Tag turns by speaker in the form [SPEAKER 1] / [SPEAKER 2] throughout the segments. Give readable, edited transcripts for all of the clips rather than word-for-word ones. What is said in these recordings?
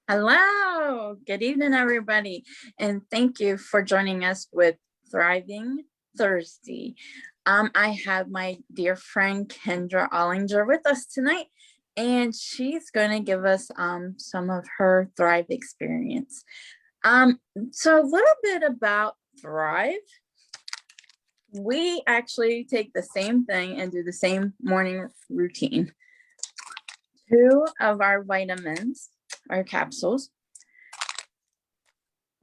[SPEAKER 1] Hello, good evening, everybody, and thank you for joining us with Thriving Thursday. I have my dear friend Kendra Ollinger with us tonight, and she's going to give us some of her Thrive experience. So a little bit about Thrive. We actually take the same thing and do the same morning routine. 2 of our vitamins are capsules,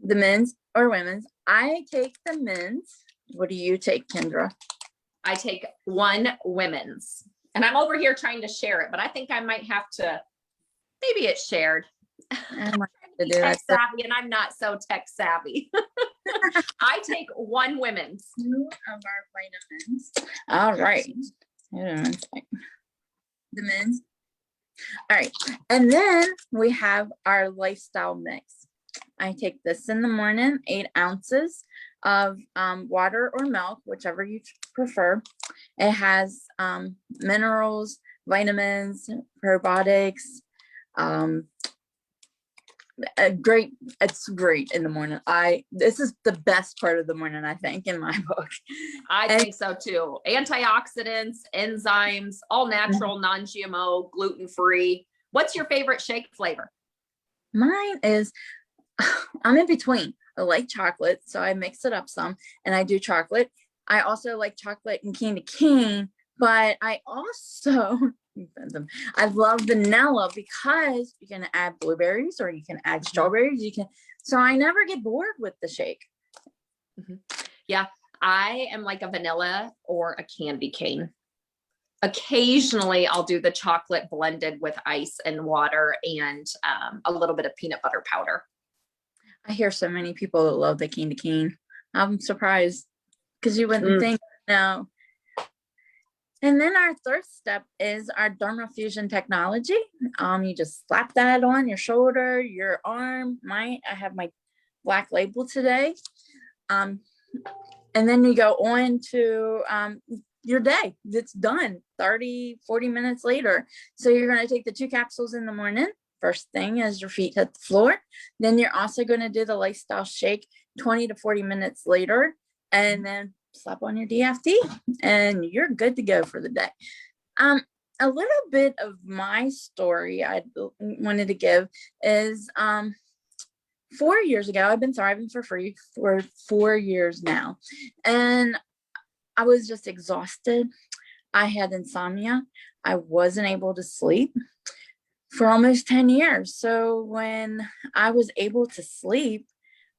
[SPEAKER 1] the men's or women's. I take the men's. What do you take, Kendra?
[SPEAKER 2] I take 1 women's, and I'm over here trying to share it, but I think I might have to, maybe it's shared.
[SPEAKER 1] I might have to do
[SPEAKER 2] Tech
[SPEAKER 1] that.
[SPEAKER 2] savvy, and I'm not so tech savvy. I take 1 women's.
[SPEAKER 1] 2 of our vitamins. All right. The men's. All right. And then we have our lifestyle mix. I take this in the morning, 8 ounces of water or milk, whichever you prefer. It has minerals, vitamins, probiotics. It's great in the morning. This is the best part of the morning, I think, in my book.
[SPEAKER 2] I think so too. Antioxidants, enzymes, all natural, non-GMO, gluten-free. What's your favorite shake flavor?
[SPEAKER 1] Mine is, I'm in between. I like chocolate, so I mix it up some, and I do chocolate. I also like chocolate and candy cane, but I also I love vanilla because you can add blueberries or you can add strawberries. So I never get bored with the shake.
[SPEAKER 2] Yeah, I am like a vanilla or a candy cane. Occasionally I'll do the chocolate blended with ice and water and a little bit of peanut butter powder.
[SPEAKER 1] I hear so many people that love the candy cane. I'm surprised because you wouldn't think, no. And then our third step is our Dermal fusion technology. You just slap that on your shoulder, your arm. I have my black label today. And then you go on to your day. It's done 30, 40 minutes later. So you're going to take the 2 capsules in the morning. First thing as your feet hit the floor. Then you're also going to do the lifestyle shake 20 to 40 minutes later. And then slap on your DFT and you're good to go for the day. A little bit of my story I wanted to give is 4 years ago, I've been thriving for free for 4 years now. And I was just exhausted. I had insomnia. I wasn't able to sleep for almost 10 years. So when I was able to sleep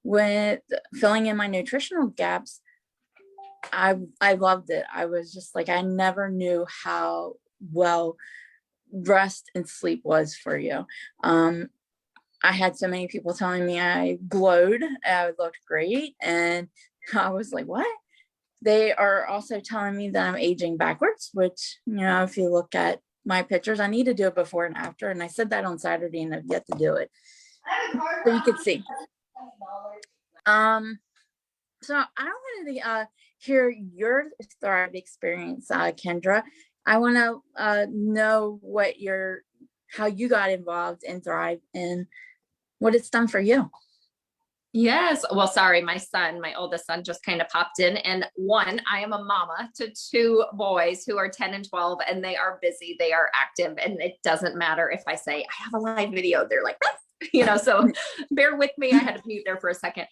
[SPEAKER 1] with filling in my nutritional gaps, I loved it. I was just like, I never knew how well rest and sleep was for you. I had so many people telling me I glowed, I looked great. And I was like, what? They are also telling me that I'm aging backwards, which, if you look at my pictures, I need to do it before and after. And I said that on Saturday and I've yet to do it. So you could see. So I wanted to hear your Thrive experience, Kendra. I want to know how you got involved in Thrive and what it's done for you.
[SPEAKER 2] Yes. Well, sorry, my oldest son just kind of popped in. And I am a mama to 2 boys who are 10 and 12, and they are busy. They are active. And it doesn't matter if I say I have a live video, they're like, so bear with me. I had to mute there for a second.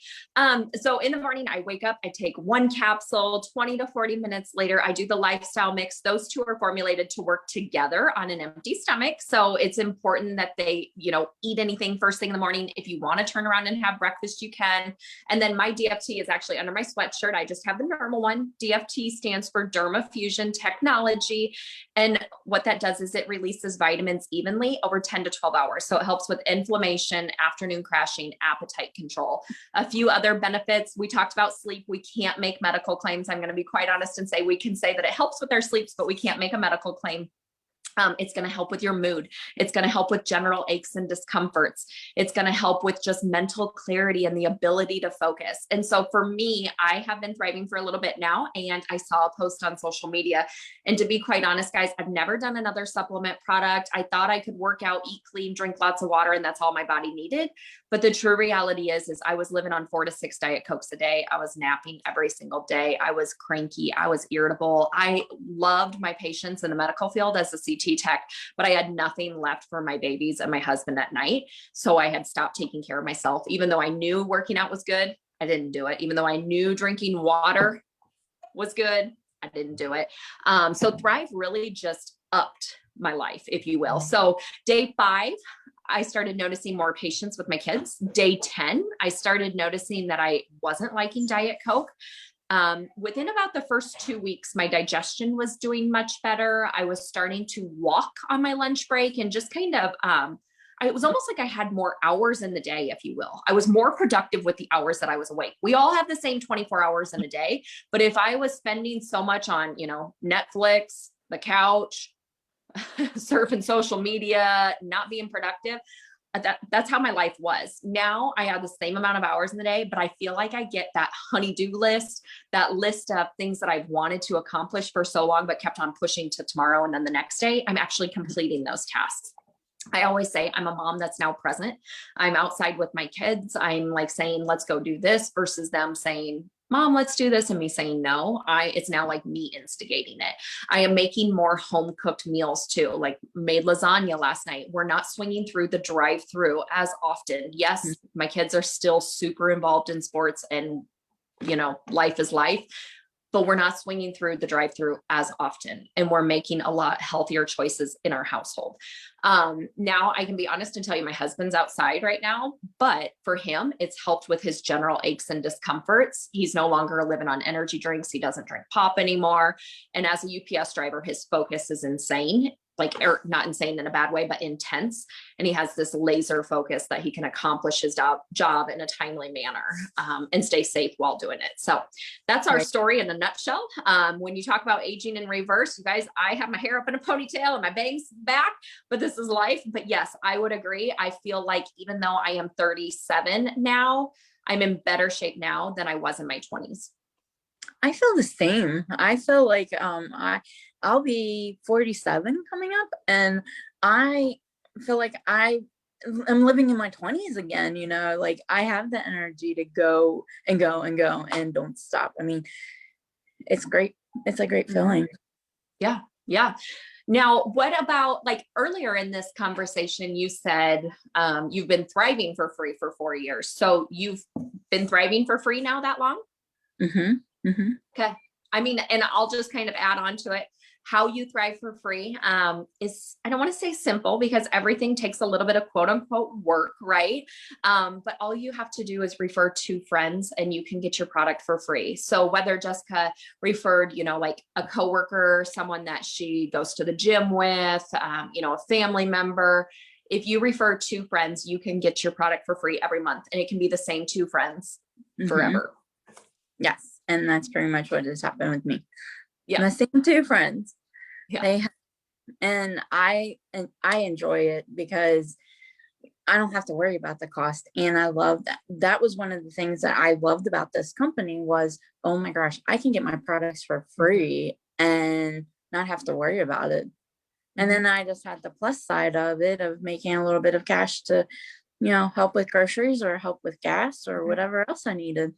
[SPEAKER 2] So in the morning I wake up, I take 1 capsule, 20 to 40 minutes later, I do the lifestyle mix. Those 2 are formulated to work together on an empty stomach. So it's important that they, eat anything first thing in the morning. If you want to turn around and have breakfast, you can. And then my DFT is actually under my sweatshirt. I just have the normal one. DFT stands for Dermal Fusion Technology. And what that does is it releases vitamins evenly over 10 to 12 hours. So it helps with inflammation, afternoon crashing, appetite control. A few other benefits. We talked about sleep. We can't make medical claims. I'm going to be quite honest and say we can say that it helps with our sleeps, but we can't make a medical claim. It's going to help with your mood. It's going to help with general aches and discomforts. It's going to help with just mental clarity and the ability to focus. And so for me, I have been thriving for a little bit now, and I saw a post on social media. And to be quite honest, guys, I've never done another supplement product. I thought I could work out, eat clean, drink lots of water, and that's all my body needed. But the true reality is I was living on 4 to 6 Diet Cokes a day. I was napping every single day. I was cranky. I was irritable. I loved my patients in the medical field as a CT tech, but I had nothing left for my babies and my husband at night. So I had stopped taking care of myself. Even though I knew working out was good, I didn't do it. Even though I knew drinking water was good, I didn't do it. So Thrive really just upped my life, if you will. So day 5, I started noticing more patience with my kids. Day 10, I started noticing that I wasn't liking Diet Coke. Within about the first 2 weeks, my digestion was doing much better. I was starting to walk on my lunch break and just kind of, it was almost like I had more hours in the day, if you will. I was more productive with the hours that I was awake. We all have the same 24 hours in a day, but if I was spending so much on, Netflix, the couch, surfing social media, not being productive, that's how my life was. Now I have the same amount of hours in the day, but I feel like I get that honey-do list, that list of things that I've wanted to accomplish for so long, but kept on pushing to tomorrow and then the next day. I'm actually completing those tasks. I always say I'm a mom that's now present. I'm outside with my kids. I'm like saying, let's go do this, versus them saying, Mom, let's do this, and me saying no. It's now like me instigating it. I am making more home cooked meals too, like made lasagna last night. We're not swinging through the drive-through as often. Yes, my kids are still super involved in sports, and life is life, but we're not swinging through the drive-through as often, and we're making a lot healthier choices in our household. Now I can be honest and tell you my husband's outside right now, but for him, it's helped with his general aches and discomforts. He's no longer living on energy drinks. He doesn't drink pop anymore. And as a UPS driver, his focus is insane. Or not insane in a bad way, but intense. And he has this laser focus that he can accomplish his job in a timely manner, and stay safe while doing it. So that's our story in a nutshell. When you talk about aging in reverse, you guys, I have my hair up in a ponytail and my bangs back, but this is life. But yes, I would agree. I feel like even though I am 37 now, I'm in better shape now than I was in my 20s.
[SPEAKER 1] I feel the same. I feel like I'll be 47 coming up, and I feel like I'm living in my 20s again. Like I have the energy to go and go and go and don't stop. I mean, it's great. It's a great feeling.
[SPEAKER 2] Yeah. Yeah. Now, what about, like, earlier in this conversation, you said you've been thriving for free for 4 years. So you've been thriving for free now that long?
[SPEAKER 1] Mm-hmm. Mm-hmm.
[SPEAKER 2] Okay. I mean, and I'll just kind of add on to it. How you thrive for free is, I don't want to say simple, because everything takes a little bit of quote unquote work, right? But all you have to do is refer 2 friends and you can get your product for free. So whether Jessica referred, like a coworker, someone that she goes to the gym with, a family member, if you refer 2 friends, you can get your product for free every month, and it can be the same 2 friends forever.
[SPEAKER 1] Yes. And that's pretty much what has happened with me.
[SPEAKER 2] Yeah.
[SPEAKER 1] The same 2 friends.
[SPEAKER 2] Yeah.
[SPEAKER 1] And I enjoy it because I don't have to worry about the cost. And I love that. That was one of the things that I loved about this company was, oh my gosh, I can get my products for free and not have to worry about it. And then I just had the plus side of it, of making a little bit of cash to, help with groceries or help with gas or whatever else I needed.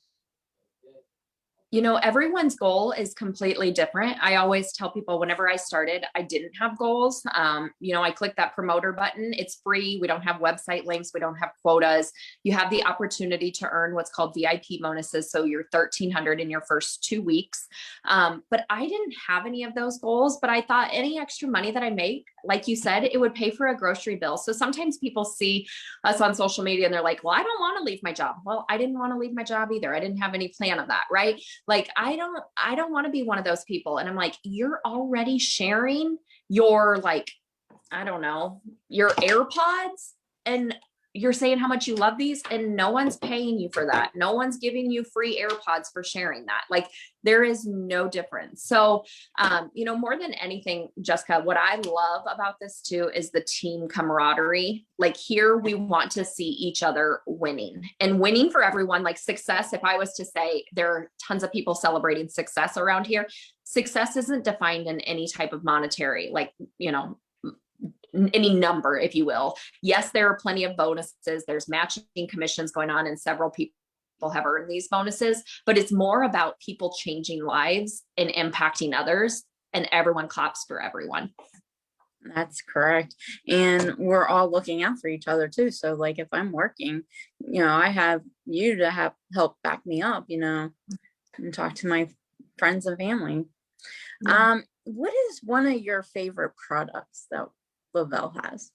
[SPEAKER 2] Everyone's goal is completely different. I always tell people whenever I started, I didn't have goals. I click that promoter button. It's free. We don't have website links. We don't have quotas. You have the opportunity to earn what's called VIP bonuses. So you're $1,300 in your first 2 weeks. But I didn't have any of those goals, but I thought any extra money that I make, like you said, it would pay for a grocery bill. So sometimes people see us on social media and they're like, well, I don't want to leave my job. Well, I didn't want to leave my job either. I didn't have any plan of that. Right. Like, I don't want to be one of those people. And I'm like, you're already sharing your, like, I don't know, your AirPods. And you're saying how much you love these and no one's paying you for that. No one's giving you free AirPods for sharing that. Like there is no difference. So, you know, more than anything, Jessica, what I love about this too is the team camaraderie. Like here we want to see each other winning and winning for everyone. Like success, if I was to say there are tons of people celebrating success around here, success isn't defined in any type of monetary, like, you know, any number, if you will. Yes, there are plenty of bonuses. There's matching commissions going on and several people have earned these bonuses, but it's more about people changing lives and impacting others, and everyone claps for everyone.
[SPEAKER 1] That's correct. And we're all looking out for each other too. So like if I'm working, you know, I have you to have help back me up, you know, and talk to my friends and family.
[SPEAKER 2] Yeah.
[SPEAKER 1] What is one of your favorite products that Lavelle has?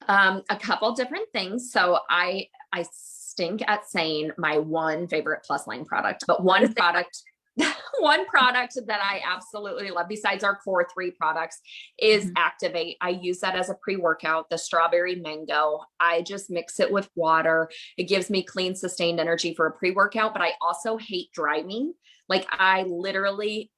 [SPEAKER 2] A couple different things. So I stink at saying my one favorite plus line product, but one product that I absolutely love besides our core 3 products is Activate. I use that as a pre-workout, the strawberry mango. I just mix it with water. It gives me clean, sustained energy for a pre-workout, but I also hate driving. Like I literally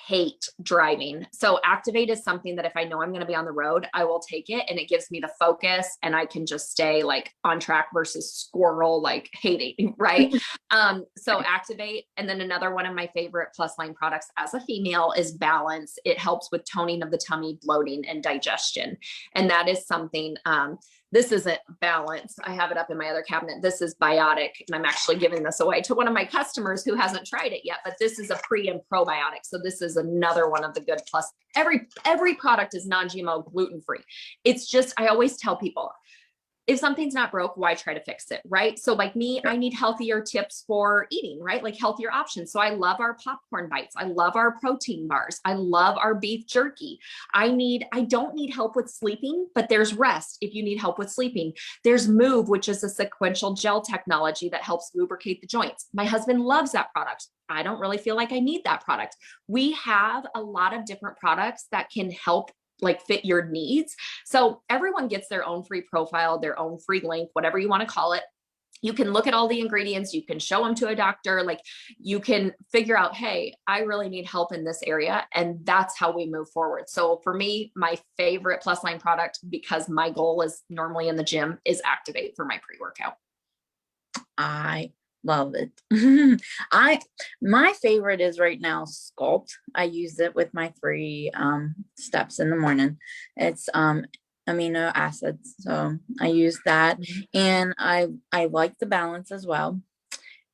[SPEAKER 2] hate driving. So Activate is something that if I know I'm going to be on the road, I will take it, and it gives me the focus and I can just stay like on track versus squirrel, like hating, right? So Activate. And then another one of my favorite plus line products as a female is Balance. It helps with toning of the tummy, bloating, and digestion. And that is something, this isn't Balance. I have it up in my other cabinet. This is Biotic. And I'm actually giving this away to one of my customers who hasn't tried it yet, but this is a pre and probiotic. So this is another one of the good plus. Every product is non-GMO, gluten-free. It's just, I always tell people, if something's not broke, why try to fix it, right? So like me, I need healthier tips for eating, right? Like healthier options. So I love our popcorn bites. I love our protein bars. I love our beef jerky. I don't need help with sleeping, but there's Rest if you need help with sleeping. There's Move, which is a sequential gel technology that helps lubricate the joints. My husband loves that product. I don't really feel like I need that product. We have a lot of different products that can help like fit your needs. So everyone gets their own free profile, their own free link, whatever you want to call it. You can look at all the ingredients. You can show them to a doctor. Like you can figure out, hey, I really need help in this area. And that's how we move forward. So for me, my favorite plus line product, because my goal is normally in the gym, is Activate for my pre-workout.
[SPEAKER 1] I love it. My favorite is right now Sculpt. I use it with my 3 steps in the morning. It's amino acids, so I use that. And I like the Balance as well.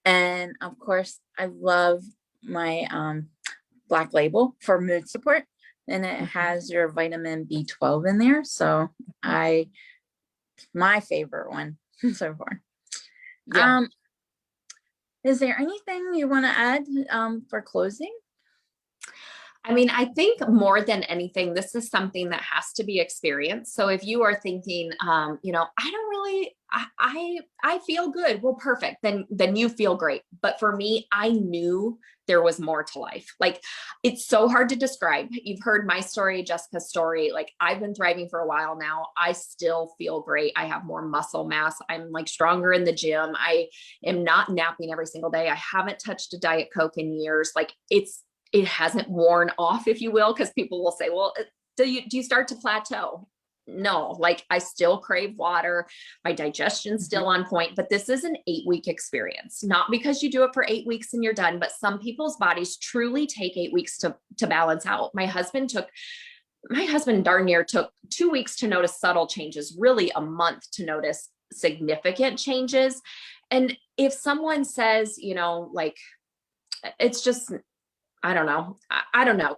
[SPEAKER 1] And of course I love my Black Label for mood support, and it has your vitamin B12 in there. So my favorite one so far.
[SPEAKER 2] Yeah.
[SPEAKER 1] Is there anything you want to add for closing?
[SPEAKER 2] I mean, I think more than anything, this is something that has to be experienced. So if you are thinking, you know, I don't really, I feel good. Well, perfect. Then you feel great. But for me, I knew there was more to life. Like it's so hard to describe. You've heard my story, Jessica's story. Like I've been thriving for a while now. I still feel great. I have more muscle mass. I'm like stronger in the gym. I am not napping every single day. I haven't touched a Diet Coke in years. Like it hasn't worn off, if you will, because people will say, well, do you start to plateau? No, like I still crave water. My digestion's still on point, but this is an 8-week experience, not because you do it for 8 weeks and you're done, but some people's bodies truly take 8 weeks to balance out. My husband darn near took 2 weeks to notice subtle changes, really a month to notice significant changes. And if someone says, you know, like, it's just, I don't know,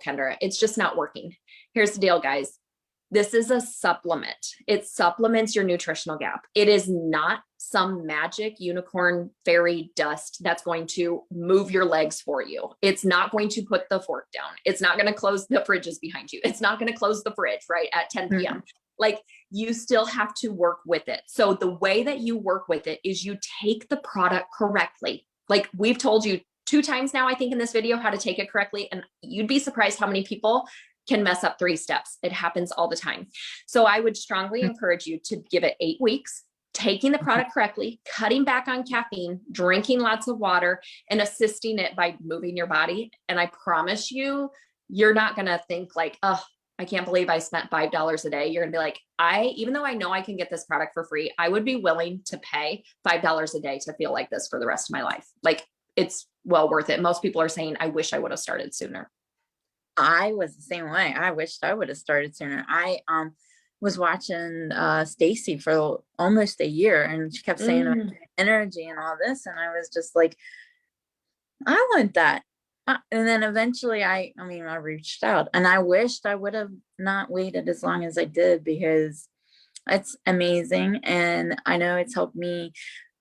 [SPEAKER 2] Kendra, it's just not working. Here's the deal, guys. This is a supplement. It supplements your nutritional gap. It is not some magic unicorn fairy dust that's going to move your legs for you. It's not going to put the fork down. It's not going to close the fridges behind you. It's not going to close the fridge, right, at 10 p.m. Like you still have to work with it. So the way that you work with it is you take the product correctly. Like we've told you 2 times now, I think in this video, how to take it correctly. And you'd be surprised how many people can mess up 3 steps. It happens all the time. So I would strongly encourage you to give it 8 weeks. taking the product correctly, cutting back on caffeine, drinking lots of water, and assisting it by moving your body. And I promise you, you're not going to think like, oh, I can't believe I spent $5 a day. You're gonna be like, even though I know I can get this product for free, I would be willing to pay $5 a day to feel like this for the rest of my life. Like, it's well worth it. Most people are saying, I wish I would have started sooner.
[SPEAKER 1] I was the same way. I wished I would have started sooner. I was watching Stacy for almost a year, and she kept saying energy and all this, and I was just like, I want that. And then eventually I reached out, and I wished I would have not waited as long as I did, because it's amazing. And I know it's helped me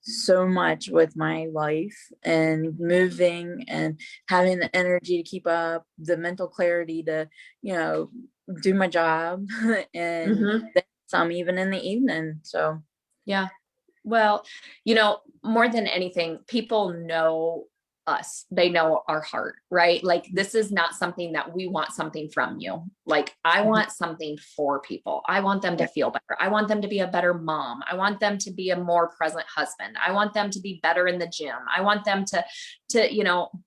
[SPEAKER 1] so much with my life and moving and having the energy to keep up, the mental clarity to, do my job and then some, even in the evening. So,
[SPEAKER 2] yeah. Well, more than anything, people know us. They know our heart, right? Like, this is not something that we want something from you. Like, I want something for people. I want them to feel better. I want them to be a better mom. I want them to be a more present husband. I want them to be better in the gym. I want them to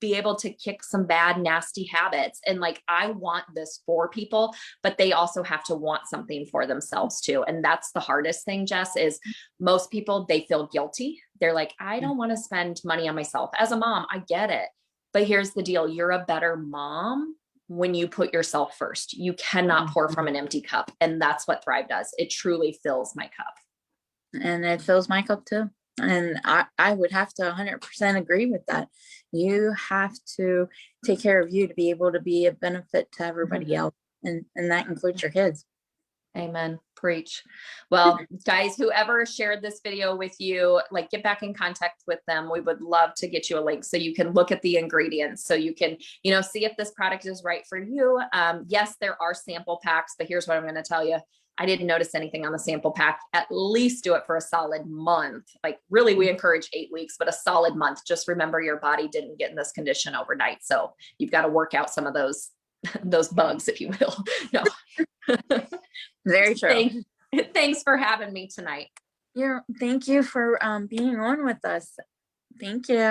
[SPEAKER 2] be able to kick some bad, nasty habits. And like, I want this for people, but they also have to want something for themselves too. And that's the hardest thing, Jess, is most people, they feel guilty. They're like, I don't want to spend money on myself. As a mom, I get it. But here's the deal. You're a better mom when you put yourself first. You cannot pour from an empty cup. And that's what Thrive does. It truly fills my cup.
[SPEAKER 1] And it fills my cup too. And I would have to 100% agree with that. You have to take care of you to be able to be a benefit to everybody else. And that includes your kids.
[SPEAKER 2] Amen. Preach. Well, guys, whoever shared this video with you, like, get back in contact with them. We would love to get you a link so you can look at the ingredients, so you can, see if this product is right for you. Yes, there are sample packs, but here's what I'm going to tell you. I didn't notice anything on the sample pack. At least do it for a solid month. Like, really, we encourage 8 weeks, but a solid month. Just remember, your body didn't get in this condition overnight. So you've got to work out some of those bugs, if you will. No.
[SPEAKER 1] Very true.
[SPEAKER 2] Thanks for having me thank you
[SPEAKER 1] Thank you for being on with us. Thank you.